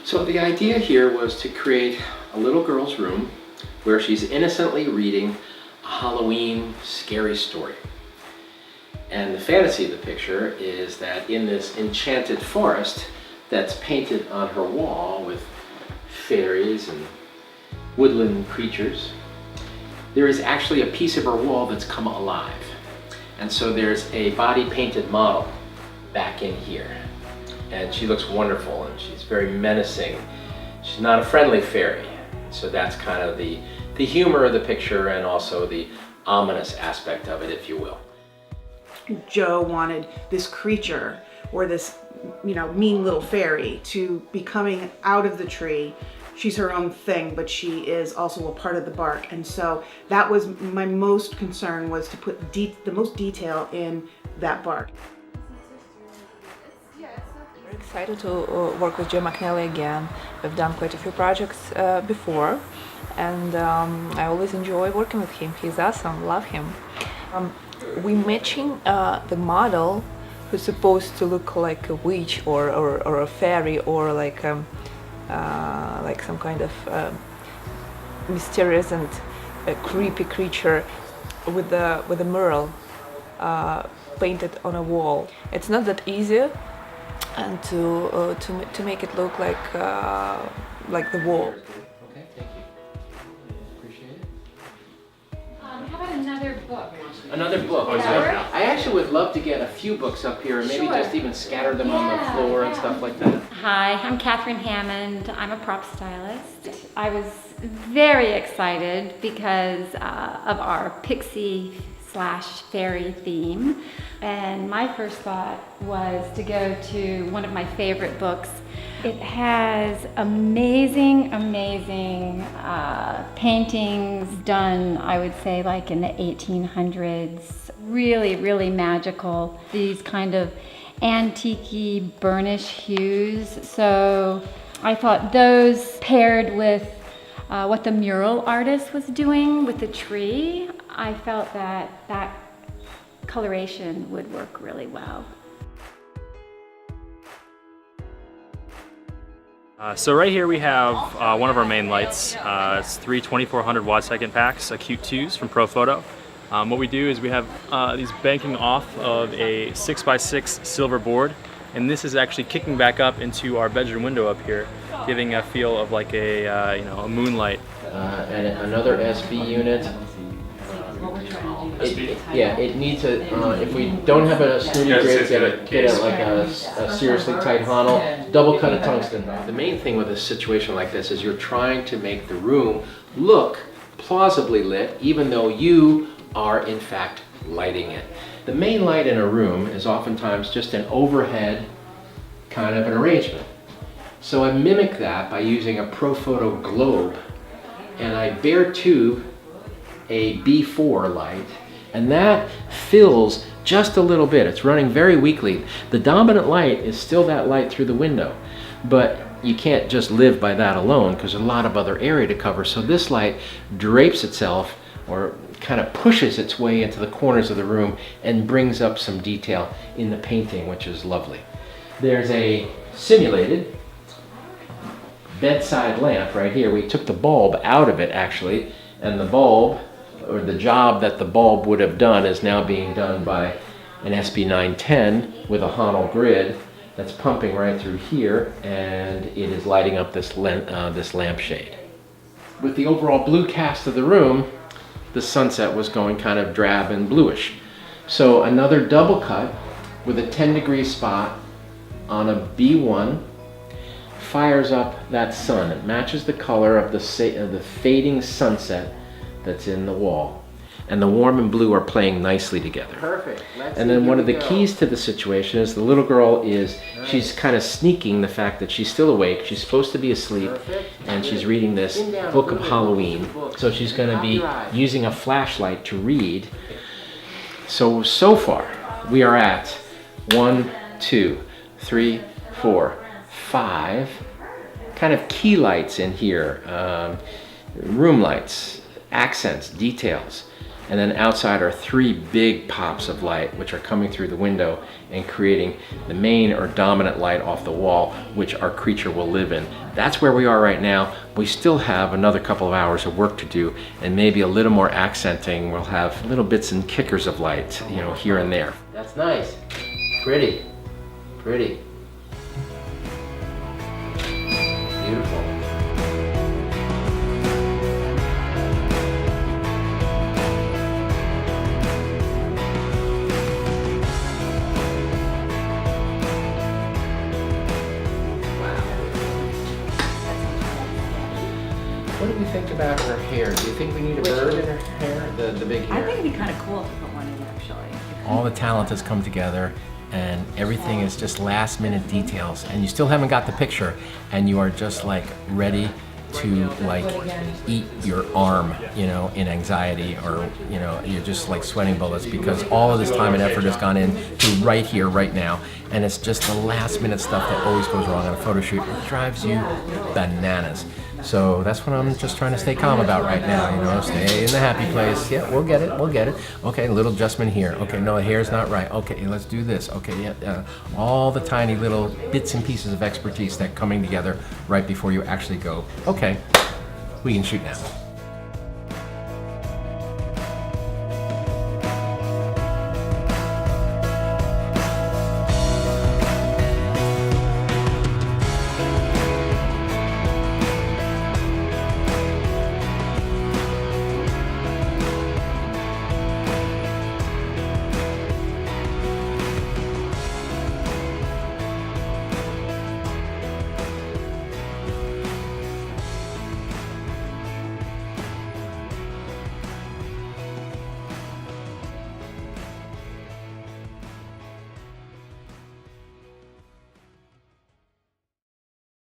So the idea here was to create a little girl's room where she's innocently reading a Halloween scary story. And the fantasy of the picture is that in this enchanted forest that's painted on her wall with fairies and woodland creatures, there is actually a piece of her wall that's come alive. And so there's a body painted model back in here. And she looks wonderful and she's very menacing. She's not a friendly fairy. So that's kind of the humor of the picture and also the ominous aspect of it, if you will. Joe wanted this creature or this, mean little fairy to be coming out of the tree. She's her own thing, but she is also a part of the bark. And so that was my most concern, was to put the most detail in that bark. Very excited to work with Joe McNally again. We've done quite a few projects before, and I always enjoy working with him. He's awesome, love him. We're matching the model who's supposed to look like a witch or a fairy or like some kind of mysterious and creepy creature with a mural painted on a wall. It's not that easy, and to make it look like the wall. Okay, thank you. Appreciate it. How about another book? Another book. I actually would love to get a few books up here and maybe just even scatter them on the floor and stuff like that. Hi, I'm Catherine Hammond. I'm a prop stylist. I was very excited because of our pixie/fairy theme. And my first thought was to go to one of my favorite books. It has amazing paintings done, I would say, like in the 1800s. Really magical. These kind of antique-y burnish hues. So I thought those paired with what the mural artist was doing with the tree, I felt that coloration would work really well. So right here we have one of our main lights. It's three 2400 watt second packs, acute 2s from ProPhoto. What we do is we have these banking off of a 6x6 silver board, and this is actually kicking back up into our bedroom window up here, giving a feel of like a moonlight. And another SB unit. It needs a, if we don't have a snooty grid, get it like a seriously tight Honel, double cut of tungsten. The main thing with a situation like this is you're trying to make the room look plausibly lit, even though you are in fact lighting it. The main light in a room is oftentimes just an overhead kind of an arrangement. So I mimic that by using a ProPhoto globe, and I bare tube a B4 light, and that fills just a little bit. It's running very weakly. The dominant light is still that light through the window, but you can't just live by that alone because there's a lot of other area to cover. So this light drapes itself, or kind of pushes its way into the corners of the room and brings up some detail in the painting, which is lovely. There's a simulated bedside lamp right here. We took the bulb out of it actually, and the bulb, or the job that the bulb would have done, is now being done by an SB910 with a Honel grid that's pumping right through here, and it is lighting up this lampshade. With the overall blue cast of the room, the sunset was going kind of drab and bluish. So another double cut with a 10-degree spot on a B1 fires up that sun. It matches the color of the fading sunset that's in the wall. And the warm and blue are playing nicely together. Perfect. And then one of the keys to the situation is the little girl she's kind of sneaking the fact that she's still awake. She's supposed to be asleep, and she's reading this book of Halloween. So she's going to be using a flashlight to read. So far, we are at 1, 2, 3, 4, 5 kind of key lights in here. Room lights, accents, details. And then outside are 3 big pops of light, which are coming through the window and creating the main or dominant light off the wall, which our creature will live in. That's where we are right now. We still have another couple of hours of work to do, and maybe a little more accenting. We'll have little bits and kickers of light, you know, here and there. That's nice. Pretty. Pretty. Beautiful. What do we think about her hair? Do you think we need a bird in her hair? The big hair? I think it'd be kind of cool to put one in, actually. All the talent has come together and everything is just last minute details, and you still haven't got the picture, and you are just like ready to like eat your arm, you know, in anxiety, or you know, you're just like sweating bullets because all of this time and effort has gone in to right here, right now, and it's just the last minute stuff that always goes wrong on a photo shoot. It drives you bananas. So that's what I'm just trying to stay calm about right now, you know, stay in the happy place. Yeah, we'll get it, we'll get it. Okay, a little adjustment here. Okay, no, the hair's not right. Okay, let's do this. Okay, yeah, all the tiny little bits and pieces of expertise that coming together right before you actually go, okay, we can shoot now.